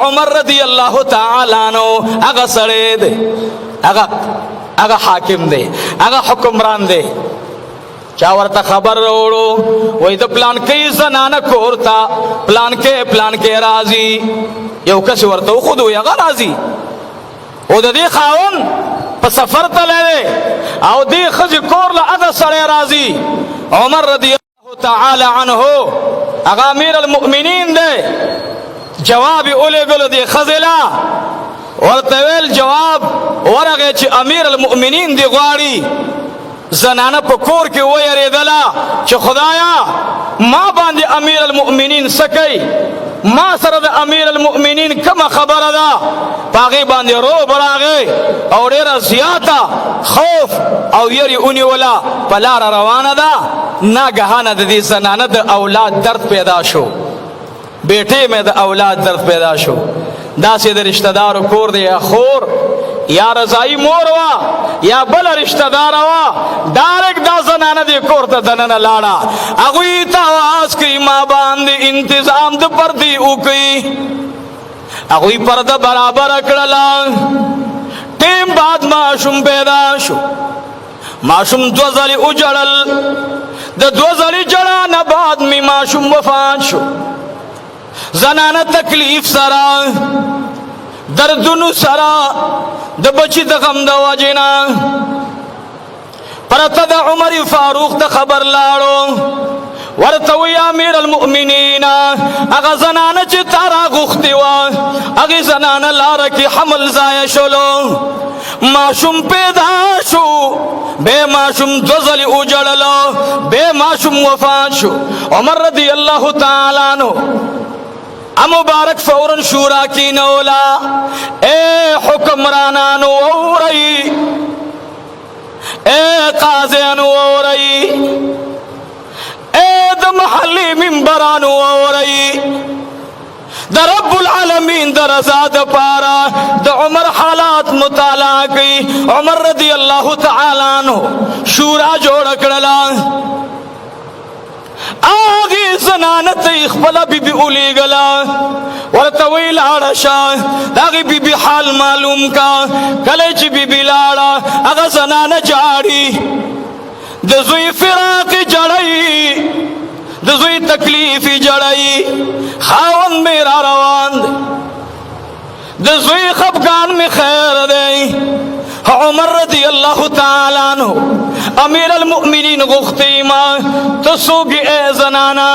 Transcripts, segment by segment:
عمر رضی اللہ تعالی عنہ اگا سڑے دے اگا حاکم دے اگا حکمران دے چا ورتا خبر روڑو وی دا پلان کئی زنانا کورتا پلان کے رازی یو کسی ورتا خودو یغا رازی او دا دی خاون پا سفر تلے دے او دی خزی کور لأدا سڑے رازی عمر رضی اللہ تعالی عنہ اگا امیر المؤمنین دے جوابی اولے گلو دی خزلا ورطویل جواب ورغی چی امیر المؤمنین دی غواری زنانه په کور کې ویریدله چې خدایا ما باندې امیر المؤمنین سکی ما سره د امیر المؤمنین کما خبره ده پاغي باندې رو براغه او ډیره زیاته خوف او یری اونیولا په لار روانه ده ناګهانه د دې زنانه د اولاد درد پیدا شو بیٹے میں د اولاد درد پیدا شو داسې د رشتہ دارو کور دی یا خور یا رضائی مور وا یا بل رشتہ دار وا ڈائریکٹ دا زنانه دی کور ته دننه لاړه هغوی ته آواز کړي ما باندې انتظام د پردې وکړي هغوی پرده برابر کړله ټیم بعد ماشوم پیدا شو ماشوم دو ځلې وجړل د دو ځلې جړا نه بعد می ماشوم وفات شو زنانه تکلیف سره دردونو سرا د بچی د غم د وجنا پرته د عمر فاروق ته خبر لاړو ورته وی امیر المؤمنین اغه زنانه چې تارا غوښتي وا اغه زنانه لار کې حمل ضایع شولو ماشوم پیدا شو بے ماشوم دوزلی اجړلو بے ماشوم وفات شو عمر رضی اللہ تعالی عنہ مبارک فوراً شورا کی نولا اے حکمرانانو اوری اے قاضیانو اوری اے دا محلی منبرانو اوری دا رب العالمین دا رضا دا پارا دا عمر حالات مطالعہ کی عمر رضی اللہ تعالی عنہ شورا جوڑ کڑلا آگی زنانت اخبلا بی بی اولی گلا ورطوی لارا شا داگی بی بی حال معلوم کا کلیچی بی بی لارا اگا زنان جاڑی دزوی فراق جڑائی دزوی تکلیف جڑائی خاون میرا روان دے دزوی خفگان میں خیر دے عمر رضی اللہ تعالی عنہ امیر المؤمنین غختی ما تسوگی اے زنانا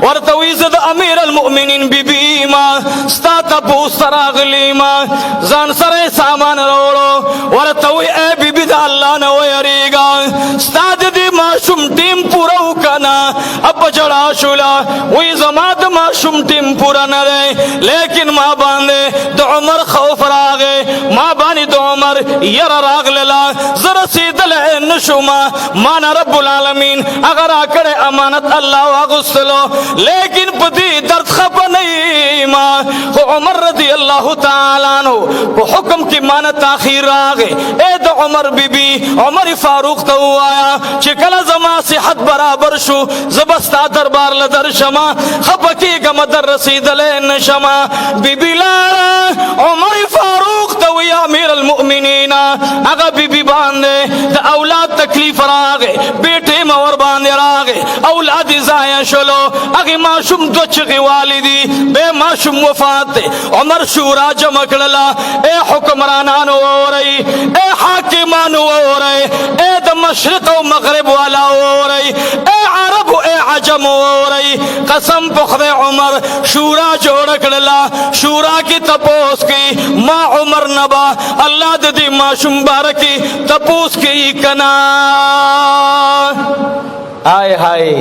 ورطوی زد امیر المؤمنین بی بی ما ستا تپوس تراغلی ما زان سر سامان روڑو ورطوی اے بی بی دا اللہ نویریگا ستا دی ماشم ٹیم پورا کنا اب جڑا شولا وی زماد ماشم ٹیم پورا نرے لیکن ما باندے دو عمر خوف راغے ما بانی دو عمر یر راغ للا زرسی دل نشما مانا رب العالمین اگر آکڑے امانت اللہ واغسلو لیکن پتی درد خفا نہیں ما عمر رضی اللہ تعالی عنہ کو حکم کی مانا تاخیر راغے اے دا عمر بی بی عمر فاروق تو آیا چکل زما صحت برابر شو زبستا دربار لدر شما خفا کی گم در رسید لین شما بی بی لارا عمر فاروق تو یا امیر المؤمنین اگا بی بی باندے دا اولاد تکلیف راگے بیٹے مور باندے راگے اولاد زائیں شلو اگی معشوم دو چگی والدی بے معشوم وفات دے عمر شورا جمکڑلا اے حکمرانانو ہو رہی اے حاکمانو ہو رہی اے دا مشرق و مغرب والا ہو رہی اے عرب اے عجم ہو رہی قسم پخد عمر شورا جوڑکڑلا شورا کی تپوس کی ما عمر نبا اللہ دی معشوم بارکی تپوس کی کنا آئے ہائے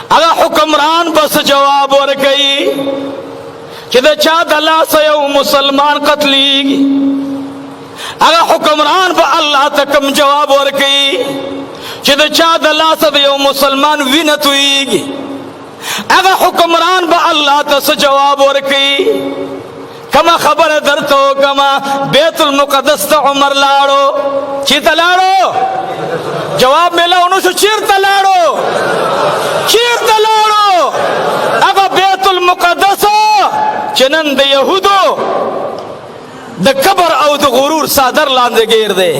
اگا حکمران بس جواب ورکی کہ دا چاہ دلا سیو مسلمان قتلی اگا حکمران با اللہ تکم جواب ورکی کہ دا چاہ دلا سیو مسلمان وینتوئی اگا حکمران با اللہ تس جواب ورکی کما خبر درتو کما بیت المقدس تا عمر لاڑو چیتا لاڑو جواب ملا انہوں شو چیرتا لاڑو چیرتا لاڑو اگا بیت المقدس چی چې نن د یهودو د کبر او د غرور صادر لاندې ګیر دی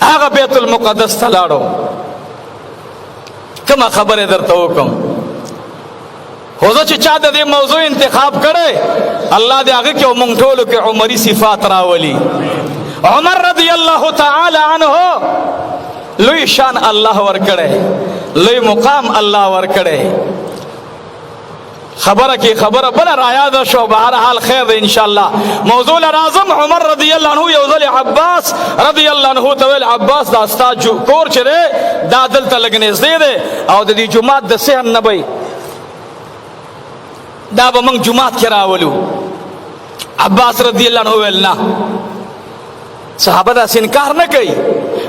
هغه بیت المقدس ته لاړو کومه خبره درته وکم خو زه چې چا د دې موضوع انتخاب کړی الله دې هغه کې او مونږ ټولو کې عمري صفات راولي عمر رضی الله تعالی عنه لوی شان الله ورکړی لوی مقام الله ورکړی خبره کې خبره بل را یاد شو بهر حال خیر دی ان شاء الله موضوع لازم عمر رضی الله عنه یو ځل عباس رضی الله عنه ته ویل عباس دا ستا کور چې دی دا دلته لږ نږدې دی او د دې جومات د صحن نه به دا به موږ جومات کې راولو عباس رضی الله عنه ویل نه صحابه داسې انکار نه کوي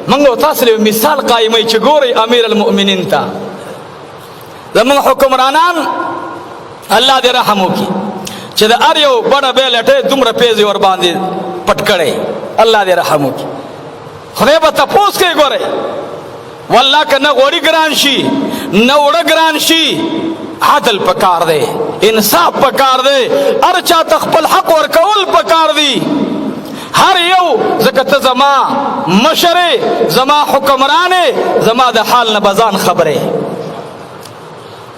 موږ تاسو له مثال قایموي چې ګورئ امیر المؤمنین ته زموږ حکمرانان الله دې رحم وکړي چې د هر یو بڑه بې لټې دومره پیزې ور باندې پټ کړی الله دې رحم وکړي خدای به تپوس کوي ګورئ والله که نه غوړي ګران شي نه اوړه ګران شي عدل پکار دی انصاف پکار دی هر چا ته خپل حق ورکول پکار دی هر یو ځکه ته زما مشرې زما حکمرانې زما د حال نه بزان خبرې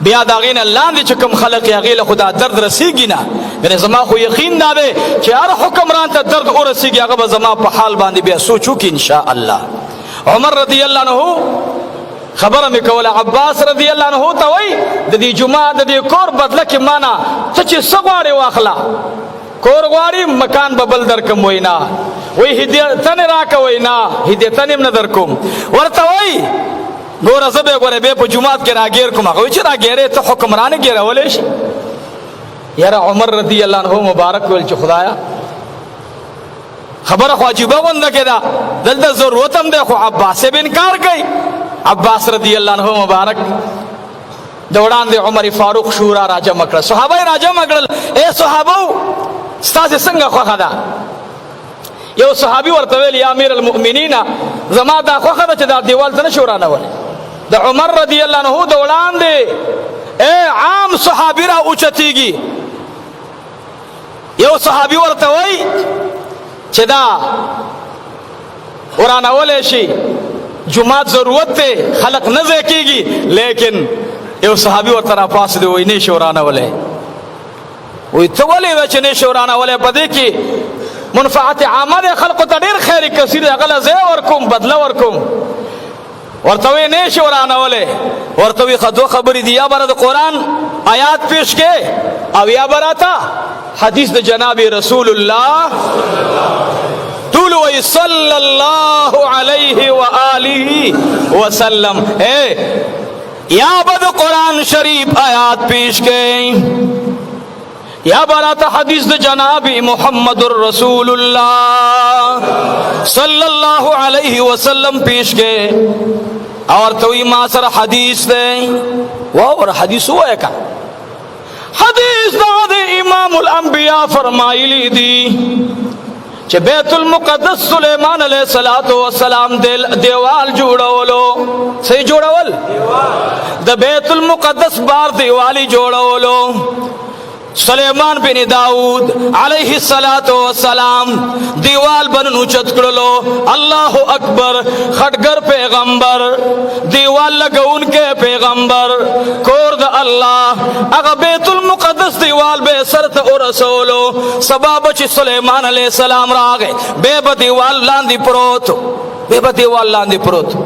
بیا د هغې نه لاندې چې کوم خلق یې هغې له خو دا درد رسېږي نه یعنې زما خو یقین دا دی چې هر حکمران ته درد ورسېږي هغه به زما په حال باندې بیا سوچ وکړي انشاءالله عمر رضی الله عنه خبره مې کوله عباس رضی الله عنه ته وایي د دې جومات د دې کور بدله کې مانا ته چې څه غواړې واخله کور غواړي مکان به بل درکم وایي نه وایي هدیتن راکه وایي نه هدیتن هم نه درکوم ورته وایي ګوره زه به ګوره بیا په جومات کې راګیر کوم هغه وایي چې راګیرې ته حکمرانې ګیرولی شي یاره عمر رضی الله عنه مبارک ویل چې خدایا خبره خو عجیبه غونده کې ده دلته ضرورت هم دی خو عباس به انکار کوي عباس رضی الله عنه مبارک د وړاندې عمر فاروق شورا راجمع کړه صحابه یې راجمع کړل ای صحابو ستاسې څنګه خوښه ده یو صحابي ورته ویل یا امیر المؤمنین زما دا خوښه ده چې دا دیوال ته نه شو رانولی د عمر رضی الله عنه د وړاندې عام صحابي را اوچتېږي یو صحابي ورته وایي چې دا ورانولی شي جماعت ضرورت دی خلق نه ځای کېږي لیکن یو صحابي ورته راپاڅېد وایي نه شي ورانولی وایي ته ولې وایې چې نه شي ورانولی په دې کې منفعت عامه دی خلقو ته ډېر خیر کثیر دی هغه له ځای ورکوم بدله ورکوم ورته وایي نه شي ورانولی ورته وایي ښه دوه خبرې دي یا به د قرآن آیات پیش کې او یا به راته حدیث د جناب رسول الله ټول وایي صلی الله علیه و آله وسلم یا به د قرآن شریف آیات پیش کې یا برات حدیث د جناب محمد رسول اللہ صلی اللہ علیہ وسلم پیش کے اور توی ما سر حدیث دے اور حدیث ہوا ہے کا حدیث داد امام الانبیاء فرمائی لی دی چھ بیت المقدس سلیمان علیہ السلام دیوال جوڑولو صحیح جوڑول دا بیت المقدس بار دیوالی جوڑولو سلیمان بن داؤد علیہ السلام دیوال بن نوچت کرلو اللہ اکبر خٹگر پیغمبر دیوال لگون کے پیغمبر کورد اللہ اگا بیت المقدس دیوال بے سرت ارسولو سباب چی سلیمان علیہ السلام راگے بے با دیوال لاندی پروت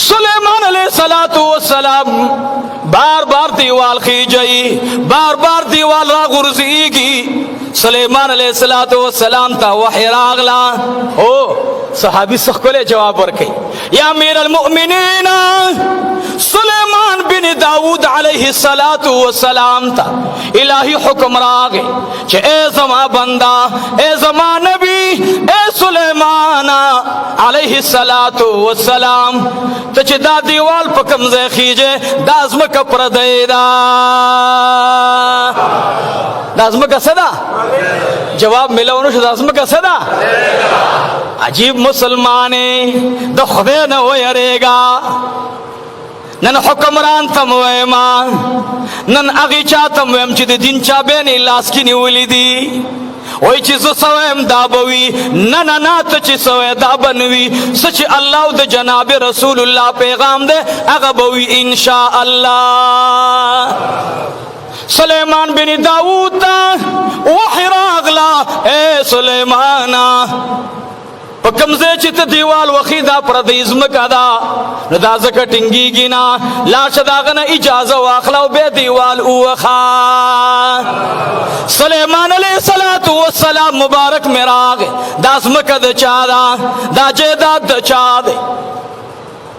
سلیمان علیہ السلام بار بار دیوال خیجئی بار بار دیوال را غرزیگی سلیمان علیہ السلام تا وحی راغلا صحابی سخکلے جواب ورکی یا امیر المؤمنین سلیمان بن داود علیہ السلام تا الہی حکم راگے چھے اے زما بندہ اے زما نبی اے سلیمان علیہ السلام تا چھے دا دیوال پا کمزے خیجے دا ازمکا پردے دا ازمکا صدا جواب ملونو شو دا ازمکا صدا عجیب مسلمانے دا خدای نہ ویرے گا نن حکمران تم ویما نن اغی چا تم ویم چې د دین چا بینی لاس کی نیولی دی وای چې زه سویم دا بوي نه نه نه ته چې سوی دا بنوي سچ الله د جناب رسول الله پیغام ده هغه بوي ان شاء الله. سلیمان بن داود تا وحی راغلا اے سلیمانا پا کمزے چیت دیوال وخی دا پردی ازمکا دا ندا زکا ٹنگی گینا لاش داغنا اجازہ واخلا و بے دیوال اوخا. سلیمان علیہ السلام مبارک میراغ دا ازمکا دا چا دا جیداد دا چا دے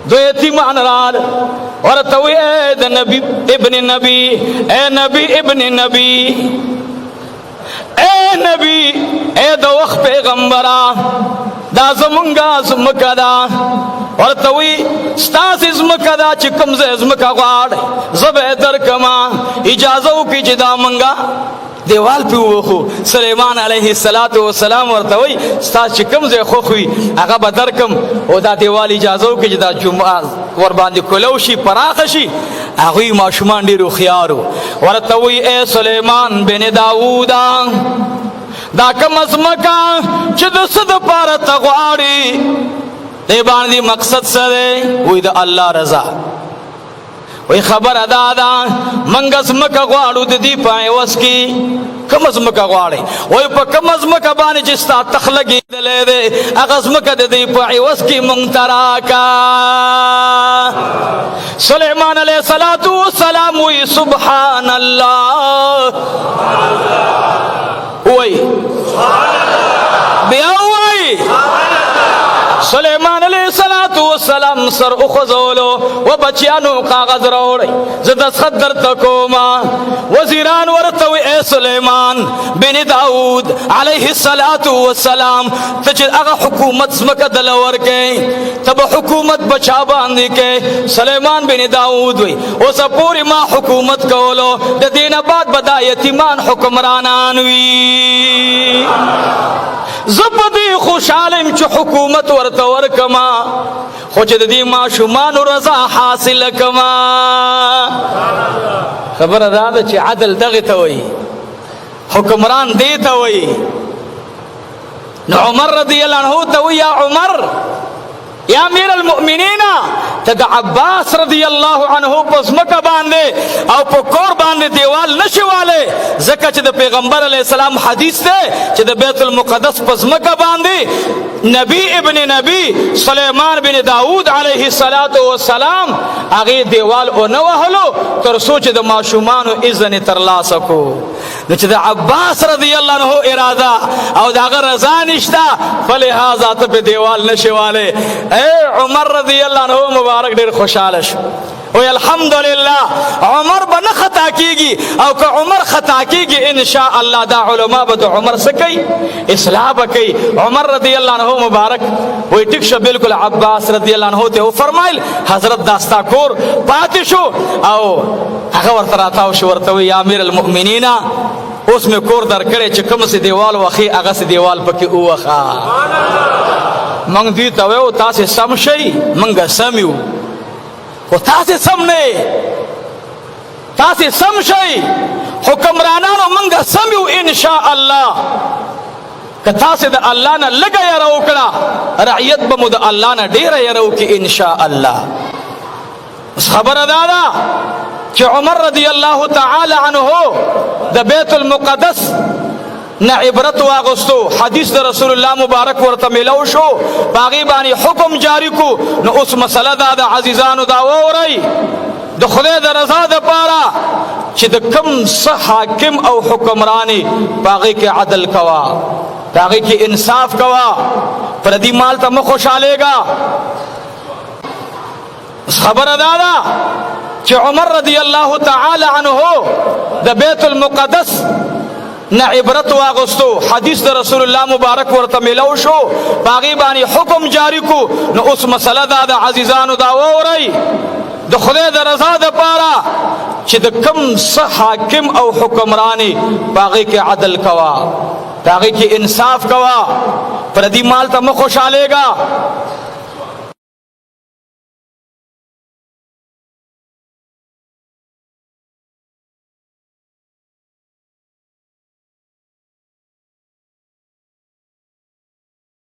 دو یتیمان رال ورطوی اے دا نبی ابن نبی اے نبی ابن نبی اے نبی اے دا وقت پیغمبرا دا زمونگا زمکا دا ورطوی ستاس ازمکا دا چکم زی ازمکا غاڑ زب در کما اجازو کی جدا منگا دیوال پی وخو. سلیمان علیہ السلام ورطوی ستاس چکم زی خوخوی اگا بدرکم او دا دیوال اجازو کی جدا جمعہ ورباندی کلوشی پراخشی اگوی معشومان دیرو خیارو ورطوی اے سلیمان بن داودا دا کم ازمکا چه دا صد پارا تغواری دیبان دی مقصد سدے وی دا اللہ رضا وی خبر دادا منگ ازمکا غوارو دی پائے وس کی کم ازمکا غواری وی پا کم ازمکا بانی جستا تخلقی دلے دے اغ ازمکا دی پائے وس کی منتراکا. سلیمان علیہ السلام وی سبحان اللہ وی بیا وی سلیمان علیہ السلام سر اخذولو و بچیانو کاغذ روڑی زدس خدر تکوما وزیران ورطوی اے سلیمان بن داود علیہ السلام تجد اغا حکومت سمکہ دلور کے تب حکومت بچا باندی کے سلیمان بن داود وی اسا پوری ما حکومت کولو دین بعد بدا یتیمان حکمرانان وی زبدی خوشحالم چو حکومت ورطور کما خوچ دی ما شمان رضا حاصل کما. خبر دادا چی عدل دغتا وی حکمران دیتا وی نو عمر رضی اللہ عنہ توی یا عمر یا امیر المؤمنین تد عباس رضی اللہ عنہ پس مکہ باندے او پا کور باندے دیوال نشوالے زکا چھ دا پیغمبر علیہ السلام حدیث دے چھ دا بیت المقدس پس مکہ باندے نبی ابن نبی سلیمان بن داود علیہ السلام آگے دیوال او نوہلو ترسو چھ دا معشومانو اذن ترلا سکو چھ دا عباس رضی اللہ عنہ ارادہ او دا اگر رضا نشتا فلہذا تا پہ دیوال نشوالے. اے عمر رضی اللہ عنہ مبارک دیر خوشحالش وی الحمدللہ عمر با نہ خطا کی گی او کہ عمر خطا کی گی انشاءاللہ دا علماء با دا عمر سکی اصلاح بکی. عمر رضی اللہ عنہ مبارک وی ٹکشو بالکل عباس رضی اللہ عنہ تے وہ فرمائل حضرت داستا کور پاتی شو او اغور تراتاو شو ورطوی یا امیر المؤمنین اس میں کور در کرے چکم سے دیوال وخی اغا سے دیوال پکی اوخا منگ دیتا ویو تاسی سم شئی منگا سمیو و تاسی سم نے تاسی سم شئی حکمرانانو منگا سمیو انشاءاللہ کہ تاسی دا اللہ نا لگا یا رو کرا رعیت بمو دا اللہ نا دیر یا رو کی انشاءاللہ. اس خبر دادا کہ عمر رضی اللہ تعالی عنہ دا بیت المقدس نا عبرت واغستو حدیث دا رسول اللہ مبارک ورطا ملو شو باغی بانی حکم جاری کو نو اس مسئلہ دا دا عزیزانو دا ووری دا خدای دا رضا دا پارا چی دا کم سا حاکم او حکمرانی باغی کے عدل کوا باغی کے انصاف کوا پر دی مال تا مخوش آلے گا. خبر دادا کہ عمر رضی اللہ تعالی عنہ دا بیت المقدس نا عبرت واغستو حدیث دا رسول اللہ مبارک ورطا ملو شو باغی بانی حکم جاری کو نو اس مسئلہ دا دا عزیزانو دا ووری دا خدای دا رضا دا پارا چی دا کم سا حاکم او حکمرانی باغی کے عدل کوا باغی کے انصاف کوا پر دی مال تا مخوش آلے گا